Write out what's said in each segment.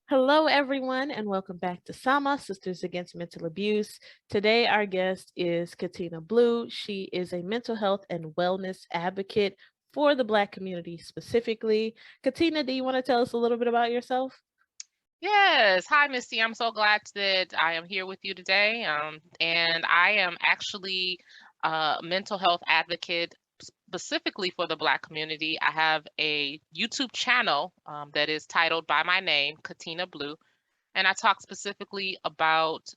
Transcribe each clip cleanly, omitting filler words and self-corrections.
Hello, everyone, and welcome back to Sama Sisters Against Mental Abuse. Today, our guest is Katina Blue. She is a mental health and wellness advocate for the Black community specifically. Katina, do you want to tell us a little bit about yourself? Yes. Hi, Misty. I'm so glad that I am here with you today. And I am actually a mental health advocate specifically for the Black community. I have a YouTube channel that is titled by my name, Katina Blue, and I talk specifically about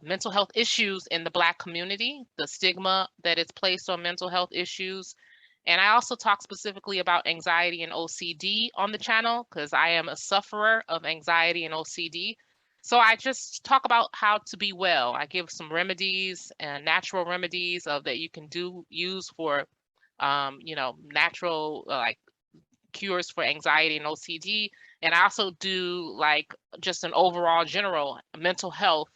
mental health issues in the Black community, the stigma that is placed on mental health issues. And I also talk specifically about anxiety and OCD on the channel because I am a sufferer of anxiety and OCD. So I just talk about how to be well. I give some remedies and natural remedies that you can use for natural like cures for anxiety and OCD. And I also do like just an overall general mental health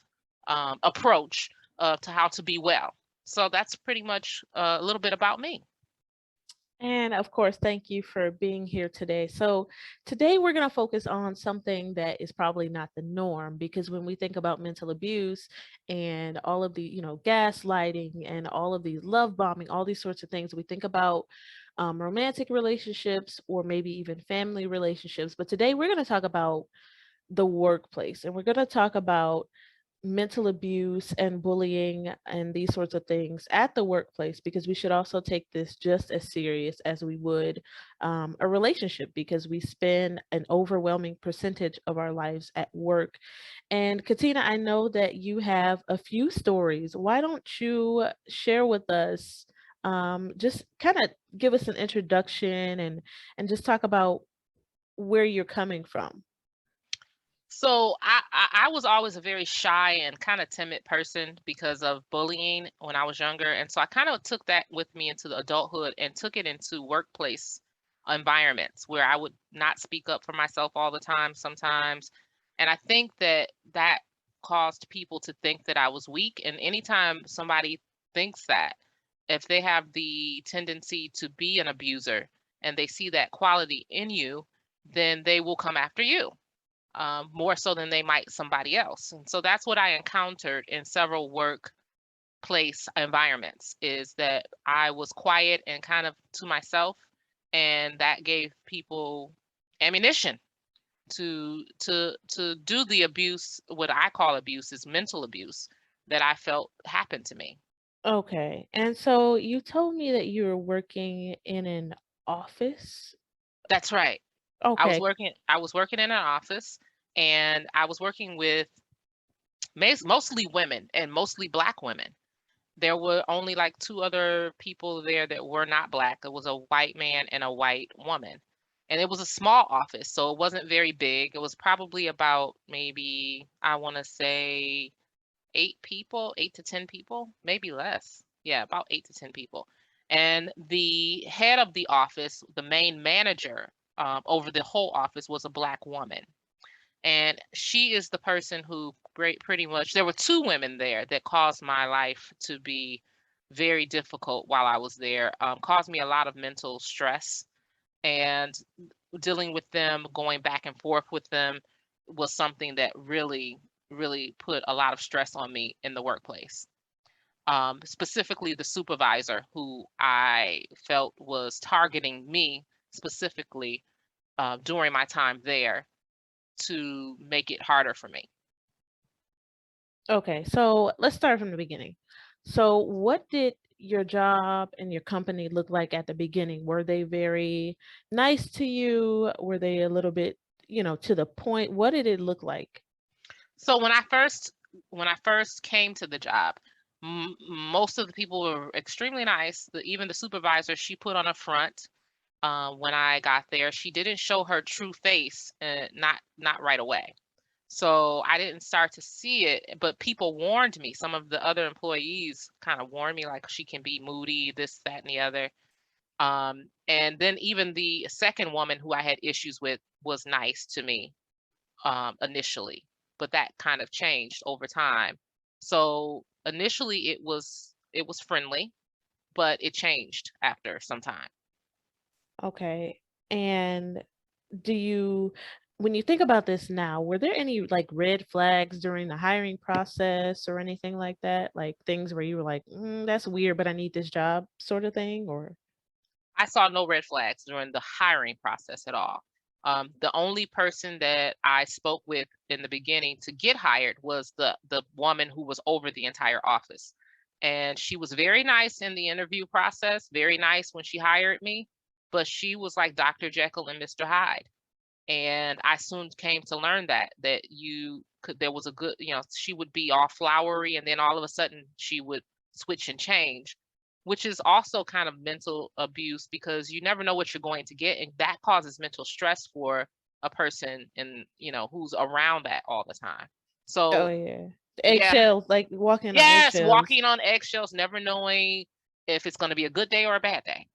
approach to how to be well. So that's pretty much a little bit about me. And of course, thank you for being here today. So, today we're going to focus on something that is probably not the norm because when we think about mental abuse and all of the, gaslighting and all of these love bombing, all these sorts of things, we think about romantic relationships or maybe even family relationships. But today we're going to talk about the workplace and we're going to talk about mental abuse and bullying and these sorts of things at the workplace because we should also take this just as serious as we would a relationship because we spend an overwhelming percentage of our lives at work. And Katina, I know that you have a few stories. Why don't you share with us? Just kind of give us an introduction and just talk about where you're coming from. So I was always a very shy and kind of timid person because of bullying when I was younger, and so I kind of took that with me into the adulthood and took it into workplace environments where I would not speak up for myself all the time sometimes, and I think that caused people to think that I was weak. And anytime somebody thinks that, if they have the tendency to be an abuser and they see that quality in you, then they will come after you more so than they might somebody else. And so that's what I encountered in several workplace environments is that I was quiet and kind of to myself, and that gave people ammunition to do the abuse. What I call abuse is mental abuse that I felt happened to me. Okay. And so you told me that you were working in an office? That's right. Okay. I was working in an office, and I was working with mostly women and mostly black women. There were only like 2 other people there that were not black. It was a white man and a white woman. And it was a small office, so it wasn't very big. It was probably about maybe, I wanna say 8 people, 8 to 10 people, maybe less. Yeah, about 8 to 10 people. And the head of the office, the main manager, over the whole office was a black woman. And she is the person who pretty much there were 2 women there that caused my life to be very difficult while I was there, caused me a lot of mental stress, and dealing with them, going back and forth with them was something that really, really put a lot of stress on me in the workplace. Specifically the supervisor who I felt was targeting me specifically, during my time there to make it harder for me. Okay. So let's start from the beginning. So what did your job and your company look like at the beginning? Were they very nice to you? Were they a little bit, to the point? What did it look like? So when I first came to the job, most of the people were extremely nice. Even the supervisor, she put on a front when I got there. She didn't show her true face, not right away. So I didn't start to see it, but people warned me. Some of the other employees kind of warned me, like she can be moody, this, that, and the other. And then even the second woman who I had issues with was nice to me initially, but that kind of changed over time. So initially it was friendly, but it changed after some time. Okay. And do you when you think about this now, were there any like red flags during the hiring process or anything like that? Like things where you were like, that's weird, but I need this job sort of thing? Or, I saw no red flags during the hiring process at all. The only person that I spoke with in the beginning to get hired was the woman who was over the entire office. And she was very nice in the interview process, very nice when she hired me, but she was like Dr. Jekyll and Mr. Hyde. And I soon came to learn that you could there was a good, she would be all flowery and then all of a sudden she would switch and change, which is also kind of mental abuse because you never know what you're going to get, and that causes mental stress for a person and who's around that all the time. oh So yeah, yeah, eggshells, like walking on yes, eggshells. walking on eggshells, never knowing if it's going to be a good day or a bad day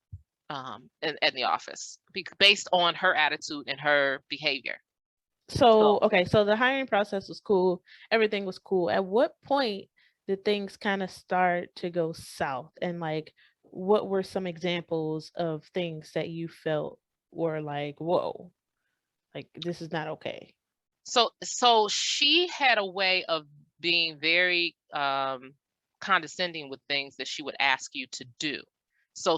in the office based on her attitude and her behavior. So, So okay, so the hiring process was cool. Everything was cool. At what point did things kind of start to go south? And like, what were some examples of things that you felt were like, whoa, like this is not okay? so she had a way of being very condescending with things that she would ask you to do. So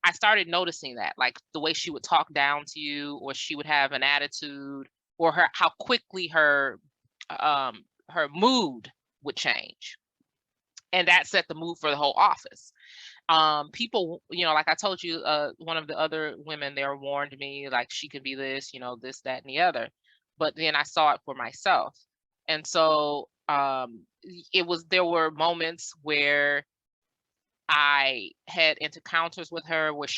I started noticing that, like the way she would talk down to you, or she would have an attitude, or her how quickly her mood would change. And that set the mood for the whole office. People, like I told you, one of the other women there warned me, like she could be this, this, that, and the other. But then I saw it for myself. And so there were moments where I had encounters with her where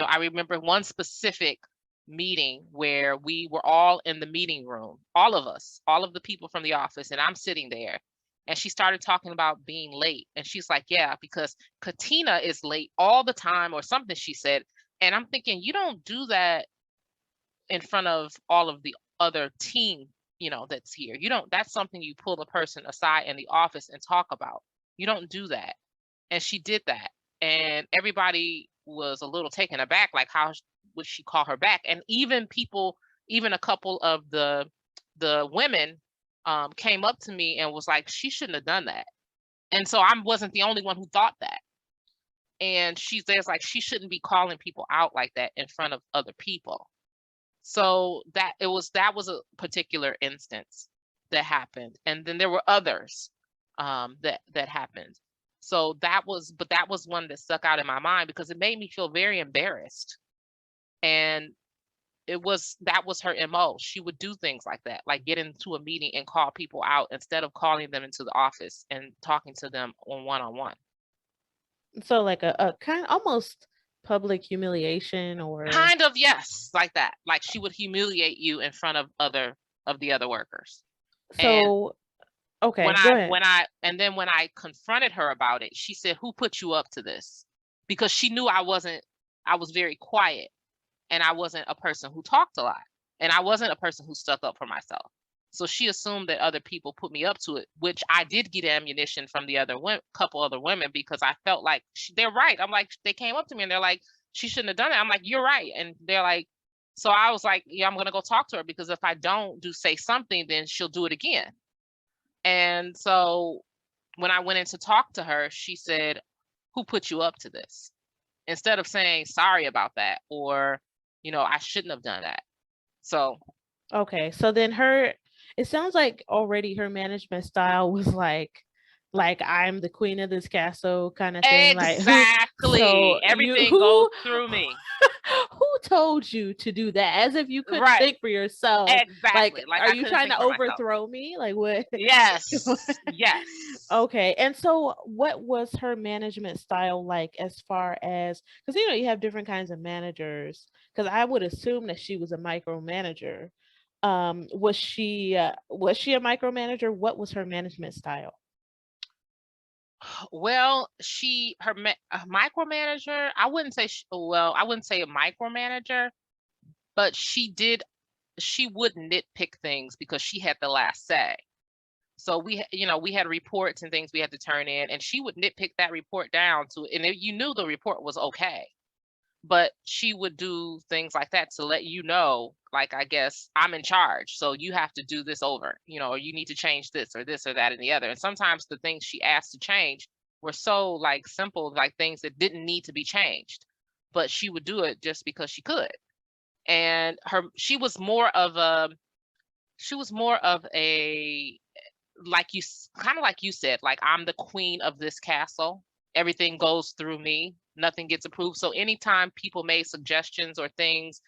I remember one specific meeting where we were all in the meeting room, all of us, all of the people from the office, and I'm sitting there. And she started talking about being late. And she's like, yeah, because Katina is late all the time, or something she said. And I'm thinking, you don't do that in front of all of the other team, that's here. You don't, that's something you pull the person aside in the office and talk about. You don't do that. And she did that, and everybody was a little taken aback, like how would she call her back? And even a couple of the women came up to me and was like, she shouldn't have done that. And so I wasn't the only one who thought that. And she's there's like, she shouldn't be calling people out like that in front of other people. So that was a particular instance that happened, and then there were others that happened. So that was one that stuck out in my mind because it made me feel very embarrassed. And that was her MO. She would do things like that, like get into a meeting and call people out instead of calling them into the office and talking to them on one-on-one. So, like a kind almost public humiliation or Kind of, yes, like that. Like she would humiliate you in front of the other workers. And so, okay, go ahead. and then when I confronted her about it, she said, "Who put you up to this?" Because she knew I was very quiet, and I wasn't a person who talked a lot, and I wasn't a person who stuck up for myself. So she assumed that other people put me up to it, which I did get ammunition from the couple other women, because I felt like they're right. I'm like, they came up to me and they're like, she shouldn't have done it. I'm like, you're right. And they're like, so I was like, yeah, I'm gonna go talk to her, because if I don't say something, then she'll do it again. And so when I went in to talk to her, she said, "Who put you up to this?" Instead of saying sorry about that, or, I shouldn't have done that. So Okay, so then it sounds like already her management style was like I'm the queen of this castle kind of thing. Like who exactly, so you everything goes who through me. who told you to do that? As if you couldn't Right. think for yourself. Like, Exactly. Like are I you couldn't trying think to for myself. overthrow me? Like what? Yes. Yes. Okay. And so what was her management style like as far as because you have different kinds of managers because I would assume that she was a micromanager. Was she a micromanager? What was her management style? Well, a micromanager, I wouldn't say a micromanager, but she would nitpick things because she had the last say. So we had reports and things we had to turn in, and she would nitpick that report down to, and you knew the report was okay. but she would do things like that to let you know, like, I guess I'm in charge, so you have to do this over, or you need to change this or that and the other. And sometimes the things she asked to change were so like simple, like things that didn't need to be changed, but she would do it just because she could. And she was more of a, like you kind of like you said, like, I'm the queen of this castle. Everything goes through me. Nothing gets approved. So anytime people made suggestions or things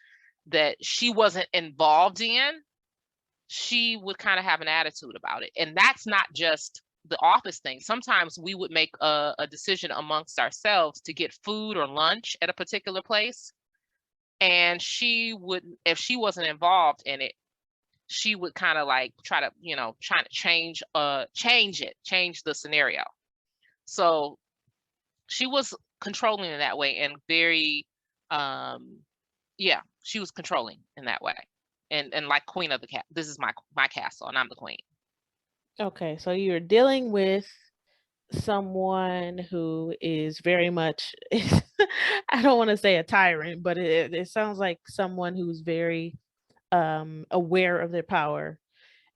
that she wasn't involved in, she would kind of have an attitude about it. And that's not just the office thing. Sometimes we would make a decision amongst ourselves to get food or lunch at a particular place. And she would, if she wasn't involved in it, she would kind of like try to, try to change the scenario. So she was controlling in that way, and very, yeah, she was controlling in that way. And like queen of the cat, this is my castle and I'm the queen. Okay, so you're dealing with someone who is very much I don't want to say a tyrant, but it sounds like someone who's very aware of their power.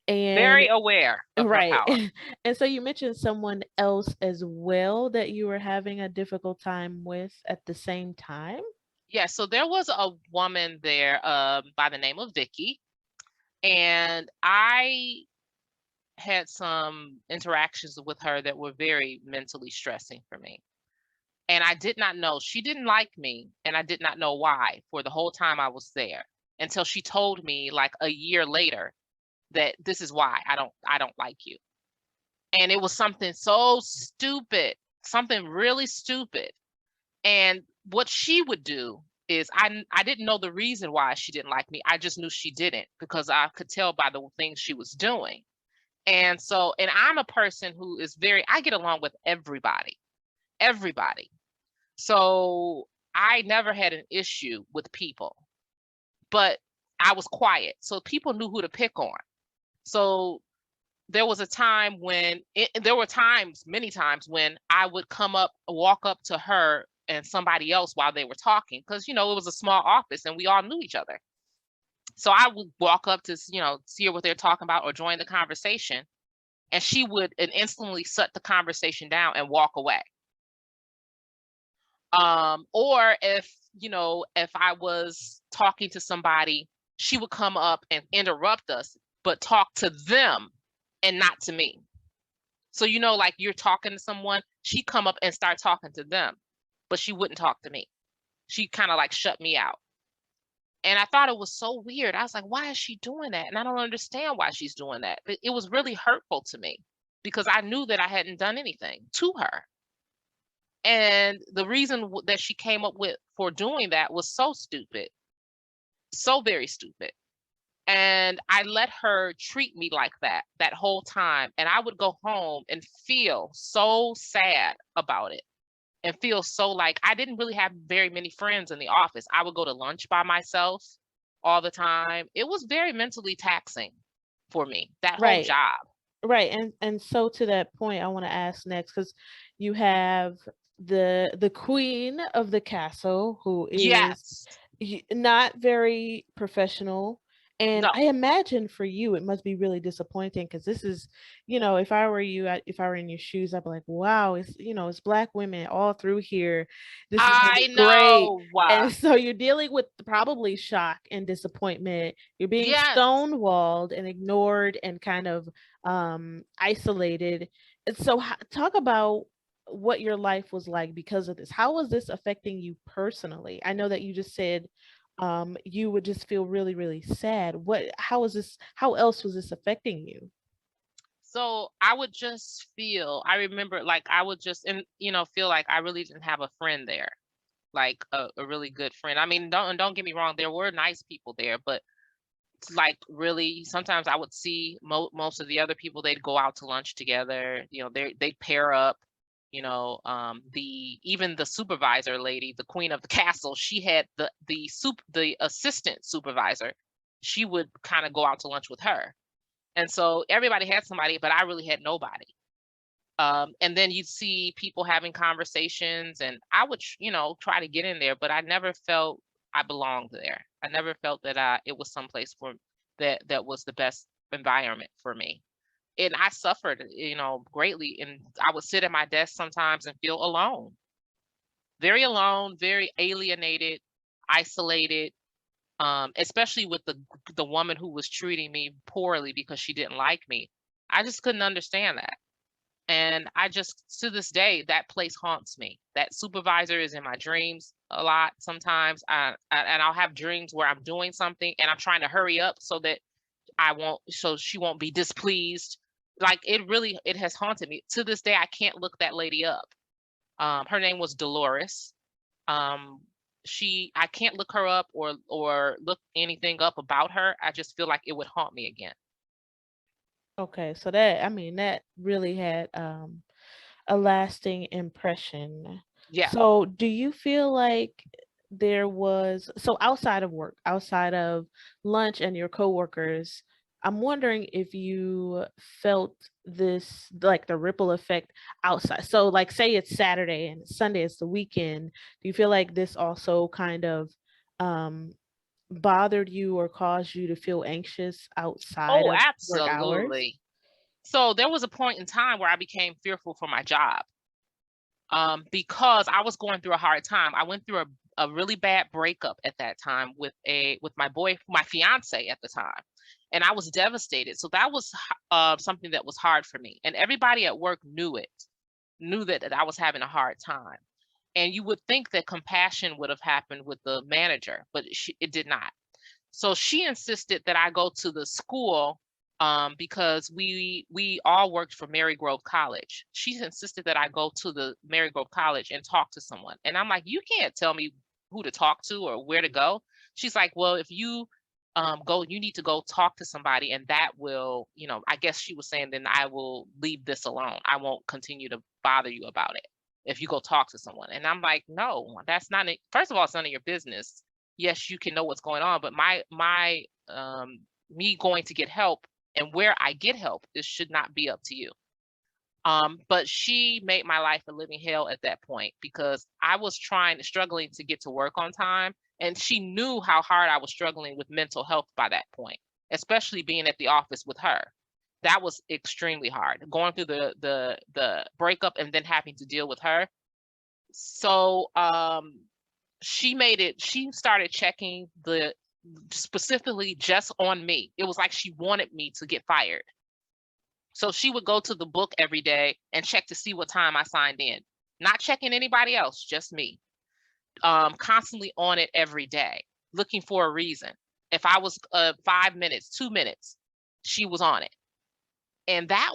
And Very aware of her right. power. And so you mentioned someone else as well that you were having a difficult time with at the same time? Yeah, so there was a woman there by the name of Vicky, and I had some interactions with her that were very mentally stressing for me. And I did not know, she didn't like me, and I did not know why for the whole time I was there, until she told me like a year later that this is why I don't like you. And it was something so stupid, something really stupid. And what she would do is, I didn't know the reason why she didn't like me. I just knew she didn't, because I could tell by the things she was doing. And so, and I'm a person who is very, I get along with everybody, everybody. So I never had an issue with people, but I was quiet. So people knew who to pick on. So there was a time when there were times, many times, when I would walk up to her and somebody else while they were talking, because it was a small office and we all knew each other. So I would walk up to see what they're talking about or join the conversation, and she would instantly shut the conversation down and walk away. Or if I was talking to somebody, she would come up and interrupt us, but talk to them and not to me. So, like, you're talking to someone, she'd come up and start talking to them, but she wouldn't talk to me. She kind of like shut me out. And I thought it was so weird. I was like, why is she doing that? And I don't understand why she's doing that. But it was really hurtful to me, because I knew that I hadn't done anything to her. And the reason that she came up with for doing that was so stupid, so very stupid. And I let her treat me like that whole time. And I would go home and feel so sad about it, and feel so like I didn't really have very many friends in the office. I would go to lunch by myself all the time. It was very mentally taxing for me, that whole Right. job. Right, and so to that point, I wanna ask next because you have the queen of the castle who is Yes. not very professional, and No. I imagine for you it must be really disappointing because this is, if I were you, if I were in your shoes, I'd be like, wow, it's black women all through here. This is gonna I be great. know. And so you're dealing with probably shock and disappointment. You're being Yes. stonewalled and ignored and kind of isolated. And so talk about what your life was like because of this. How was this affecting you personally? I know that you just said you would just feel really, really sad. How else was this affecting you? So I would just feel, I remember, like, I would just, and feel like I really didn't have a friend there, like a really good friend. I mean, don't get me wrong, there were nice people there, but like, really, sometimes I would see most of the other people, they'd go out to lunch together, they'd pair up. Even the supervisor lady, the queen of the castle, she had the assistant supervisor. She would kind of go out to lunch with her. And so everybody had somebody, but I really had nobody. And then you'd see people having conversations, and I would, try to get in there, but I never felt I belonged there. I never felt that it was someplace for that was the best environment for me. And I suffered, greatly. And I would sit at my desk sometimes and feel alone, very alienated, isolated, especially with the woman who was treating me poorly because she didn't like me. I just couldn't understand that. And I just, to this day, that place haunts me. That supervisor is in my dreams a lot sometimes. And I'll have dreams where I'm doing something and I'm trying to hurry up so she won't be displeased. Like it has haunted me. To this day, I can't look that lady up. Her name was Dolores. Um, I can't look her up or look anything up about her. I just feel like it would haunt me again. Okay, so that, I mean, that really had a lasting impression. Yeah. So, do you feel like there was, so outside of work, outside of lunch and your coworkers, I'm wondering if you felt this, like the ripple effect outside. So, like, say it's Saturday and Sunday is the weekend. Do you feel like this also kind of um, bothered you or caused you to feel anxious outside Oh, of work hours? absolutely. So there was a point in time where I became fearful for my job, because I was going through a hard time. I went through a really bad breakup at that time with my fiance at the time, and I was devastated. So that was something that was hard for me, and everybody at work knew that I was having a hard time. And you would think that compassion would have happened with the manager, but it did not. So she insisted that I go to the school, because we all worked for Mary Grove College. She insisted that I go to the Mary Grove College and talk to someone. And I'm like, you can't tell me who to talk to or where to go. She's like, well, if you go, you need to go talk to somebody, and that will, I guess she was saying, then I will leave this alone. I won't continue to bother you about it if you go talk to someone. And I'm like, no, that's not it. First of all, it's none of your business. Yes, you can know what's going on, but me going to get help and where I get help, this should not be up to you. But she made my life a living hell at that point because I was struggling to get to work on time, and she knew how hard I was struggling with mental health by that point, especially being at the office with her. That was extremely hard, going through the breakup and then having to deal with her. So she started checking the specifically just on me. It was like she wanted me to get fired. So she would go to the book every day and check to see what time I signed in, not checking anybody else, just me. Constantly on it every day, looking for a reason. If I was 5 minutes, 2 minutes, she was on it. And that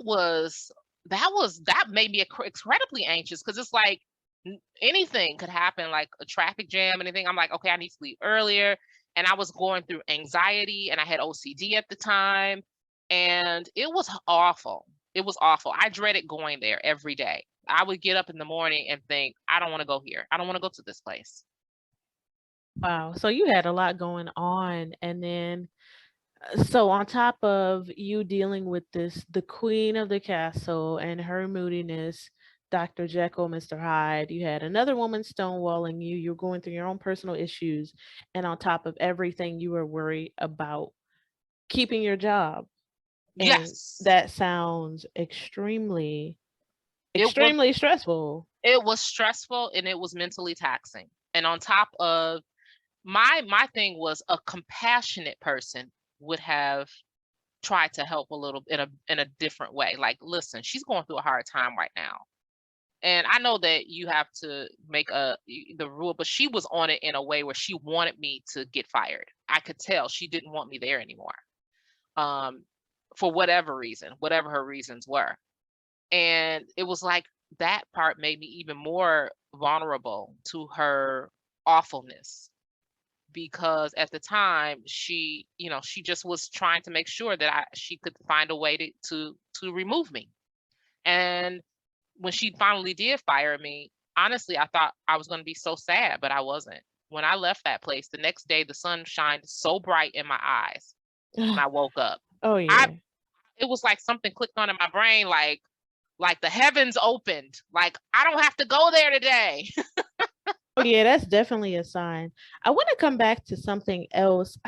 made me incredibly anxious because it's like anything could happen, like a traffic jam, anything. I'm like, okay, I need to leave earlier. And I was going through anxiety and I had OCD at the time. And it was awful. It was awful. I dreaded going there every day. I would get up in the morning and think, I don't want to go here. I don't want to go to this place. Wow. So you had a lot going on. And then, so on top of you dealing with this, the queen of the castle and her moodiness, Dr. Jekyll, Mr. Hyde, you had another woman stonewalling you. You're going through your own personal issues. And on top of everything, you were worried about keeping your job. And Yes, that sounds it was extremely stressful. it was stressful and it was mentally taxing. And on top of my thing was a compassionate person would have tried to help a little in a different way. Like, listen, she's going through a hard time right now. And I know that you have to make the rule, but she was on it in a way where she wanted me to get fired. I could tell she didn't want me there anymore. Um, for whatever reason, whatever her reasons were. And it was like that part made me even more vulnerable to her awfulness because at the time she just was trying to make sure that she could find a way to remove me. And when she finally did fire me, honestly, I thought I was going to be so sad, but I wasn't. When I left that place, the next day the sun shined so bright in my eyes when I woke up. Oh I yeah. It was like something clicked on in my brain, like, Like the heavens opened. Like I don't have to go there today. Oh yeah, that's definitely a sign. I want to come back to something else.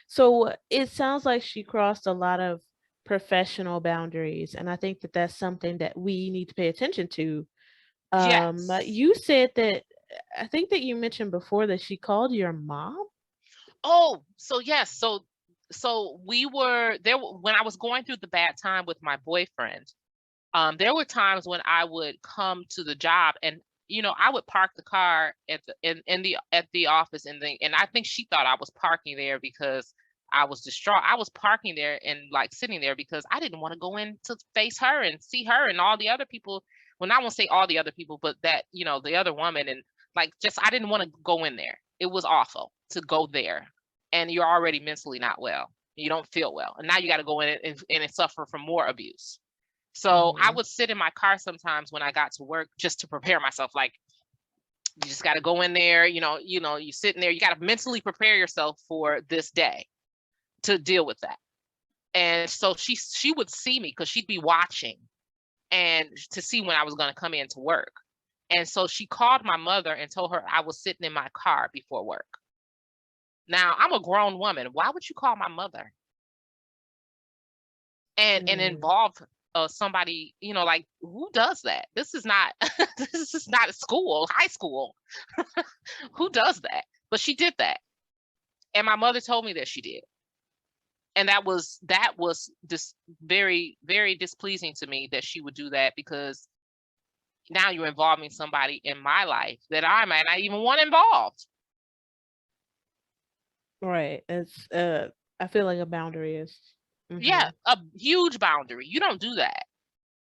So it sounds like she crossed a lot of professional boundaries, and I think that that's something that we need to pay attention to. Yes. You said that I think that you mentioned before that she called your mom. Oh, so yes, so we were there when I was going through the bad time with my boyfriend. There were times when I would come to the job and I would park the car at the in the at the office and I think she thought I was parking there because I was distraught. I was parking there and like sitting there because I didn't want to go in to face her and see her and all the other people. Well, I won't say all the other people, but that, the other woman and like just I didn't want to go in there. It was awful to go there. And you're already mentally not well. You don't feel well. And now you got to go in and suffer from more abuse. So I Mhm. would sit in my car sometimes when I got to work just to prepare myself. Like you just got to go in there, you sitting there, you got to mentally prepare yourself for this day to deal with that. And so she would see me because she'd be watching and to see when I was going to come in to work. And so she called my mother and told her I was sitting in my car before work. Now I'm a grown woman. Why would you call my mother and Mm. involve somebody, like who does that? This is not this is not a school, high school. Who does that? But she did that. And my mother told me that she did. And that was just very, very displeasing to me that she would do that because now you're involving somebody in my life that I might not even want involved. Right. I feel like a boundary is. Yeah, Mhm. a huge boundary. You don't do that.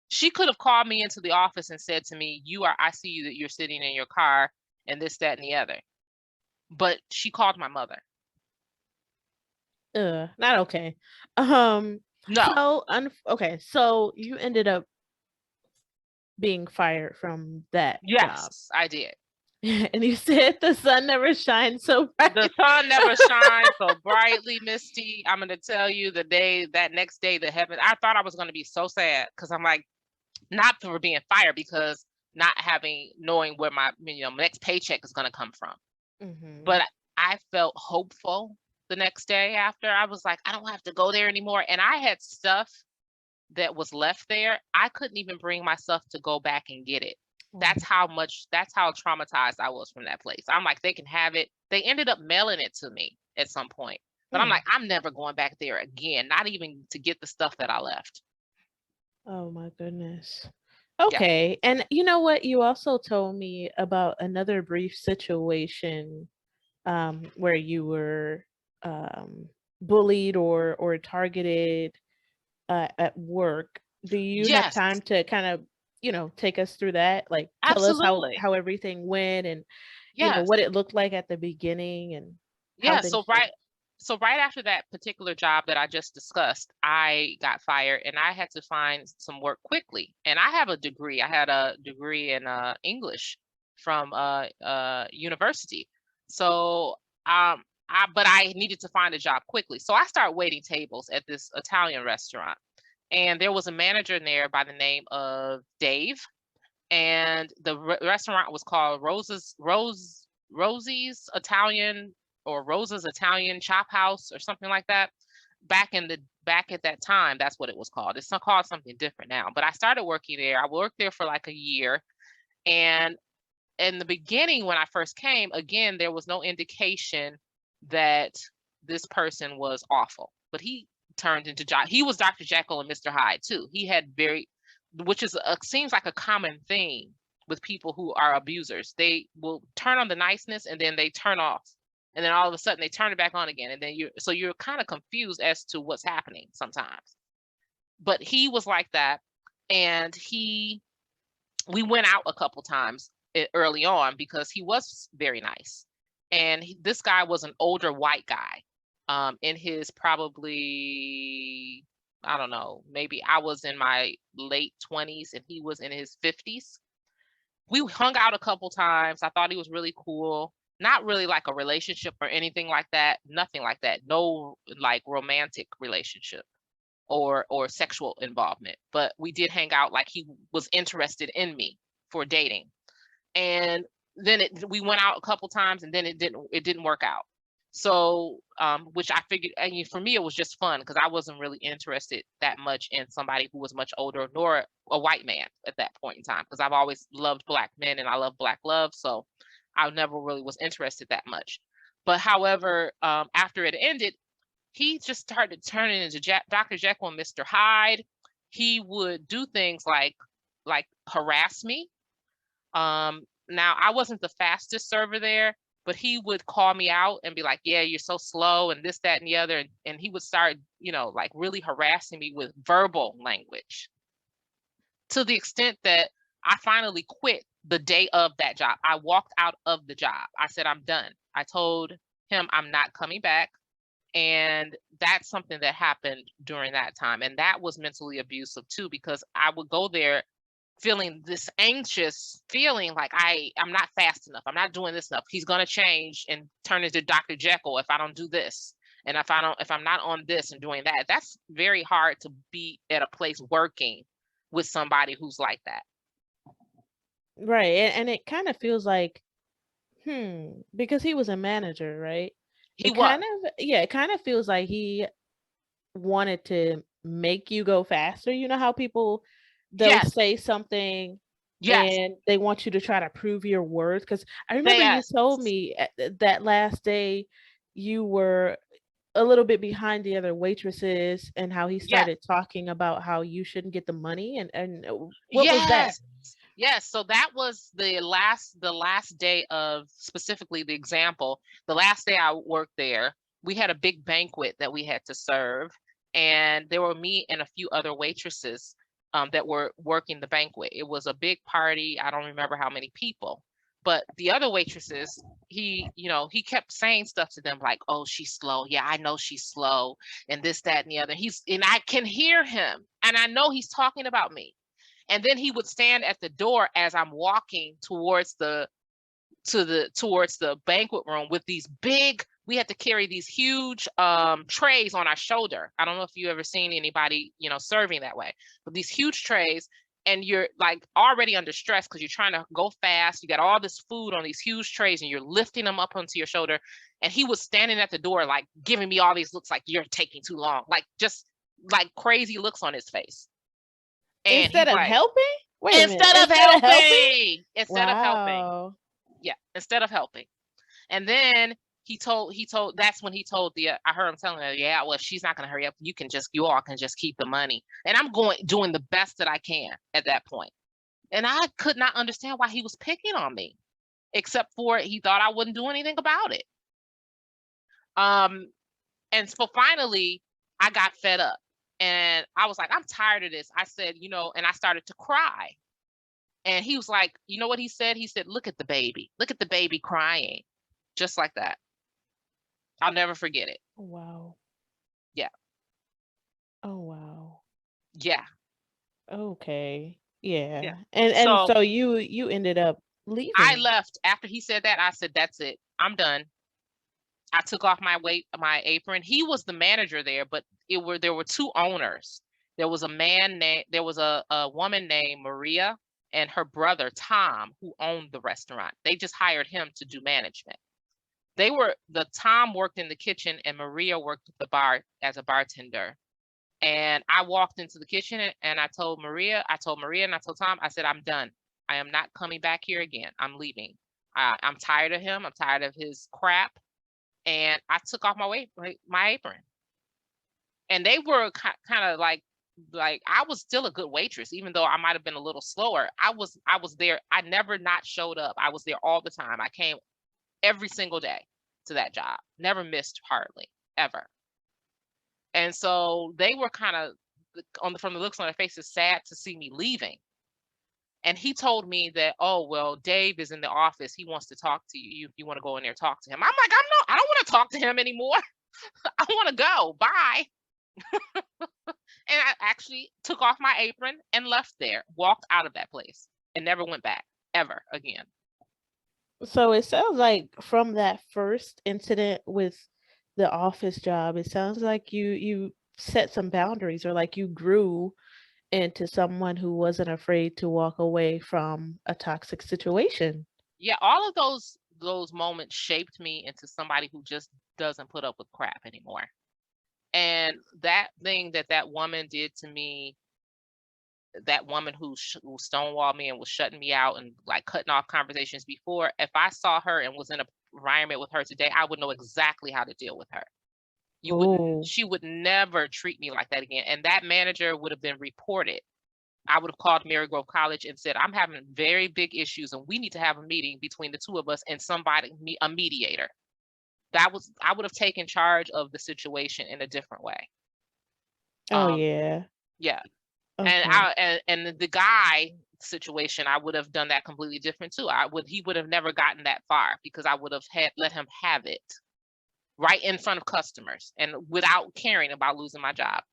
She could have called me into the office and said to me, I see you that you're sitting in your car and this, that, and the other. But she called my mother. Not okay. Um, No. okay, so you ended up being fired from that job. Yes, I did. And you said the sun never shines so The bright. sun never shines so brightly, Misty. I'm gonna tell you that next day, the heaven. I thought I was gonna be so sad because I'm like, not for being fired, because not knowing where my next paycheck is gonna come from. But Mhm. I felt hopeful the next day after. I was like, I don't have to go there anymore. And I had stuff that was left there. I couldn't even bring myself to go back and get it. Right. That's how traumatized I was from that place. I'm like, they can have it. They ended up mailing it to me at some point. But I'm Hmm. like, I'm never going back there again, not even to get the stuff that I left. Oh my goodness. Yeah. Okay, and you know what? You also told me about another brief situation, where you were, bullied or targeted, at work. Do you have Yes, time to kind of, take us through that? Like, tell us absolutely. how everything went and, Yes. what it looked like at the beginning and how Yeah, things changed? so right after that particular job that I just discussed, I got fired and I had to find some work quickly. And I have a degree. I had a degree in English from university. So but I needed to find a job quickly. So I started waiting tables at this Italian restaurant. And there was a manager in there by the name of Dave, and the restaurant was called Rosie's Italian, or Rosa's Italian Chop House or something like that. Back at that time, that's what it was called. It's not called something different now. But I started working there. I worked there for like a year, and in the beginning when I first came, again, there was no indication that this person was awful. But he was Dr. Jekyll and Mr. Hyde too. He had which seems like a common theme with people who are abusers. They will turn on the niceness and then they turn off. And then all of a sudden they turn it back on again. And then you're kind of confused as to what's happening sometimes. But he was like that. And we went out a couple times early on because he was very nice. And this guy was an older white guy, in his probably, I don't know, maybe I was in my late 20s and he was in his 50s. We hung out a couple times. I thought he was really cool. Not really like a relationship or anything like that. Nothing like that. No like romantic relationship. or sexual involvement, but we did hang out like he was interested in me for dating. And then we went out a couple times, and then it didn't work out. So which I figured, I mean, for me it was just fun because I wasn't really interested that much in somebody who was much older, nor a white man at that point in time, because I've always loved black men and I love black love, so I never really was interested that much. But however, after it ended, he just started turning into Dr. Jekyll and Mr. Hyde. He would do things like harass me. Now I wasn't the fastest server there, but he would call me out and be like, "Yeah, you're so slow," and this, that, and the other. And he would start, like really harassing me with verbal language, to the extent that I finally quit the day of that job. I walked out of the job. I said, "I'm done." I told him I'm not coming back. And that's something that happened during that time. And that was mentally abusive too, because I would go there feeling this anxious feeling like I'm not fast enough. I'm not doing this enough. He's going to change and turn into Dr. Jekyll if I don't do this. And if I'm not on this and doing that. That's very hard to be at a place working with somebody who's like that. Right. And it kind of feels like, because he was a manager, right? He was. It kind of feels like he wanted to make you go faster. You know how people, they'll Yes. say something Yes. and they want you to try to prove your words. Because I remember you Yes. told me that last day you were a little bit behind the other waitresses, and how he Yes. started talking about how you shouldn't get the money, and what was that? Yes. Yes. So that was the last day of, specifically the example. The last day I worked there, we had a big banquet that we had to serve, and there were me and a few other waitresses that were working the banquet. It was a big party. I don't remember how many people, but the other waitresses, he kept saying stuff to them like, "Oh, she's slow. Yeah, I know she's slow," and this, that, and the other. And I can hear him, and I know he's talking about me. And then he would stand at the door as I'm walking towards the banquet room with these big, we had to carry these huge trays on our shoulder. I don't know if you ever seen anybody, serving that way, but these huge trays, and you're like already under stress because you're trying to go fast. You got all this food on these huge trays and you're lifting them up onto your shoulder. And he was standing at the door, like giving me all these looks like, "You're taking too long," like just like crazy looks on his face. And Instead he's of like, helping? Wait a minute. instead of Instead of helping? helping, instead of helping. Wow. Yeah, instead of helping. And then he told that's when he told I heard him telling her, "Yeah, well, if she's not going to hurry up, you all can just keep the money." And I'm doing the best that I can at that point. And I could not understand why he was picking on me, except for he thought I wouldn't do anything about it. Um, and so finally I got fed up, and I was like, "I'm tired of this." I said, and I started to cry. And he was like, you know what he said? He said, "Look at the baby. Look at the baby crying." Just like that. I'll never forget it. Wow. Yeah. Oh, wow. Yeah. Okay. Yeah. Yeah. And So so you ended up I leaving. left after he said that. I said, "That's it. I'm done." I took off my apron. He was the manager there, but there were two owners. There was a woman named Maria and her brother Tom who owned the restaurant. They just hired him to do management. The Tom worked in the kitchen and Maria worked at the bar as a bartender. And I walked into the kitchen and I told Maria and I told Tom, I said, "I'm done. I am not coming back here again. I'm leaving. I'm tired of him. I'm tired of his crap." And I took off my apron. And they were kind of like I was still a good waitress, even though I might have been a little slower. I was there. I never not showed up. I was there all the time. I came every single day to that job. Never missed hardly ever. And so they were kind of from the looks on their faces sad to see me leaving. And he told me that, "Oh, well, Dave is in the office. He wants to talk to you. If you want to go in there and talk to him." I'm like, I don't want to talk to him anymore. I want to go. Bye. And I actually took off my apron and left there, walked out of that place, and never went back ever again. So it sounds like from that first incident with the office job, it sounds like you set some boundaries, or like you grew into someone who wasn't afraid to walk away from a toxic situation. Yeah, all of those moments shaped me into somebody who just doesn't put up with crap anymore. And that thing that that woman did to me, that woman who stonewalled me and was shutting me out and like cutting off conversations before, if I saw her and was in a environment with her today, I would know exactly how to deal with her. You wouldn't Oh, She would never treat me like that again. And that manager would have been reported. I would have called Marygrove College and said, I'm having very big issues and we need to have a meeting between the two of us and a mediator. I would have taken charge of the situation in a different way. oh Um, yeah. yeah. And Okay. the guy situation, I would have done that completely different too. He would have never gotten that far because I would have had let him have it right in front of customers and without caring about losing my job.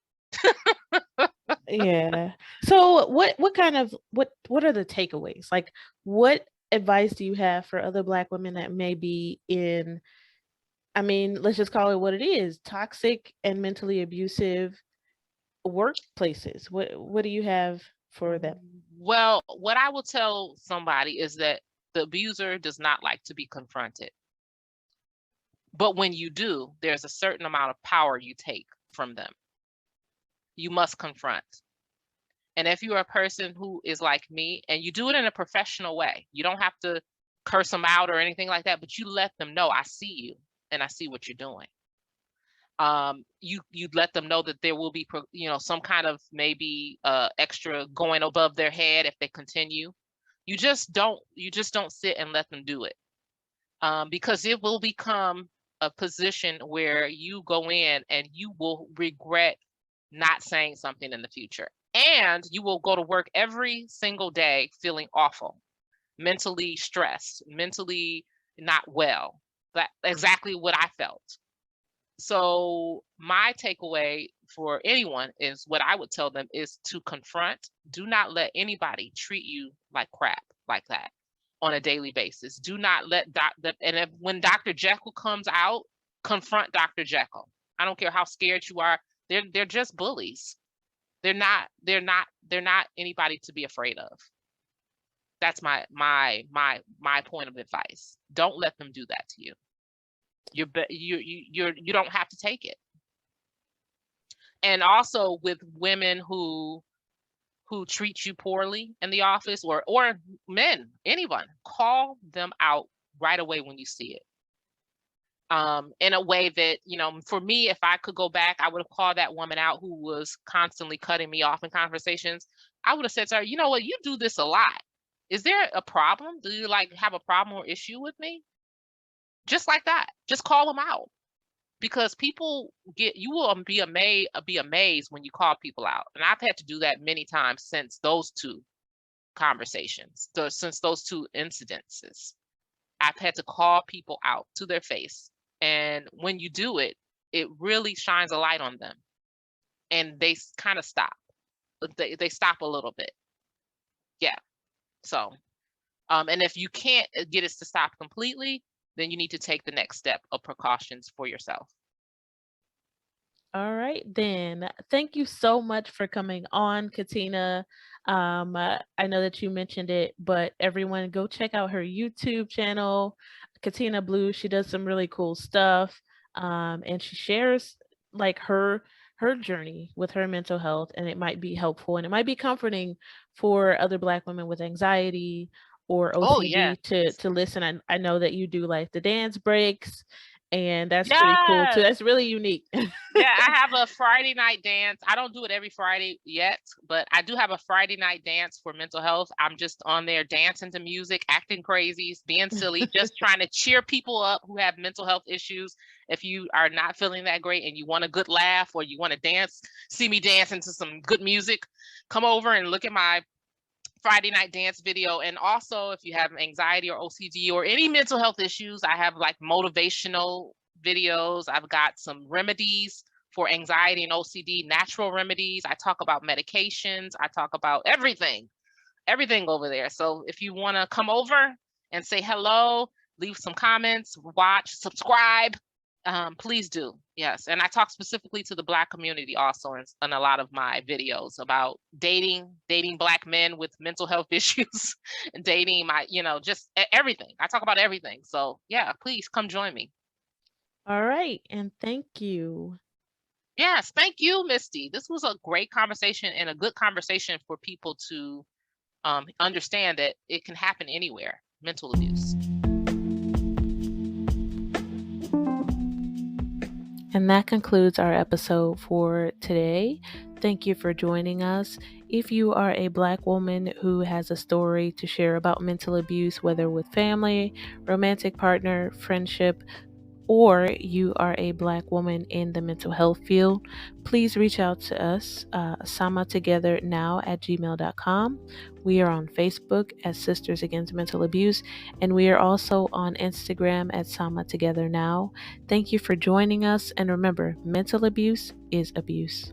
Yeah. So what kind of what are the takeaways? Like what advice do you have for other Black women that may be in, I mean, let's just call it what it is, toxic and mentally abusive workplaces? What do you have for them? Well, what I will tell somebody is that the abuser does not like to be confronted. But when you do, there's a certain amount of power you take from them. You must confront. And if you're a person who is like me and you do it in a professional way, you don't have to curse them out or anything like that, but you let them know, I see you and I see what you're doing. You let them know that there will be some kind of maybe extra going above their head if they continue. You just don't sit and let them do it, because it will become a position where you go in and you will regret not saying something in the future. And you will go to work every single day feeling awful, mentally stressed, mentally not well. That exactly what I felt. So my takeaway for anyone is what I would tell them is to confront. Do not let anybody treat you like crap like that on a daily basis. Do not let when Dr. Jekyll comes out, confront Dr. Jekyll. I don't care how scared you are. They're just bullies. They're not anybody to be afraid of. That's my point of advice. Don't let them do that to you. You don't have to take it. And also with women who treat you poorly in the office, or men, anyone, call them out right away when you see it. In a way that, for me, if I could go back, I would have called that woman out who was constantly cutting me off in conversations. I would have said to her, you know what, you do this a lot. Is there a problem? Do you like have a problem or issue with me? Just like that. Just call them out. Because you will be amazed when you call people out. And I've had to do that many times since those two conversations, since those two incidences. I've had to call people out to their face. And when you do it, it really shines a light on them. And they kind of stop. They stop a little bit. Yeah. So, and if you can't get it to stop completely, then you need to take the next step of precautions for yourself. All right, then. Thank you so much for coming on, Katina. I know that you mentioned it, but everyone go check out her YouTube channel, Katina Blue. She does some really cool stuff, and she shares like her journey with her mental health, and it might be helpful and it might be comforting for other Black women with anxiety or Oh, yeah. OCD to listen. I know that you do like the dance breaks, and that's pretty cool too. Yes. That's really unique. Yeah, I have a Friday night dance. I don't do it every Friday yet, but I do have a Friday night dance for mental health. I'm just on there dancing to music, acting crazy, being silly, just trying to cheer people up who have mental health issues. If you are not feeling that great and you want a good laugh or you want to dance, see me dancing to some good music, come over and look at my Friday night dance video. And also, if you have anxiety or OCD or any mental health issues, I have like motivational videos. I've got some remedies for anxiety and OCD, natural remedies. I talk about medications. I talk about everything over there. So if you want to come over and say hello, leave some comments, watch, subscribe, Please do. Yes. And I talk specifically to the Black community also in a lot of my videos about dating Black men with mental health issues, and dating just everything. I talk about everything. So, yeah, please come join me. All right, and thank you. Yes. Thank you, Misty. This was a great conversation and a good conversation for people to understand that it can happen anywhere, mental abuse. And that concludes our episode for today. Thank you for joining us. If you are a Black woman who has a story to share about mental abuse, whether with family, romantic partner, friendship, or you are a Black woman in the mental health field, please reach out to us, samatogethernow@gmail.com. We are on Facebook as Sisters Against Mental Abuse, and we are also on Instagram at samatogethernow. Thank you for joining us, and remember, mental abuse is abuse.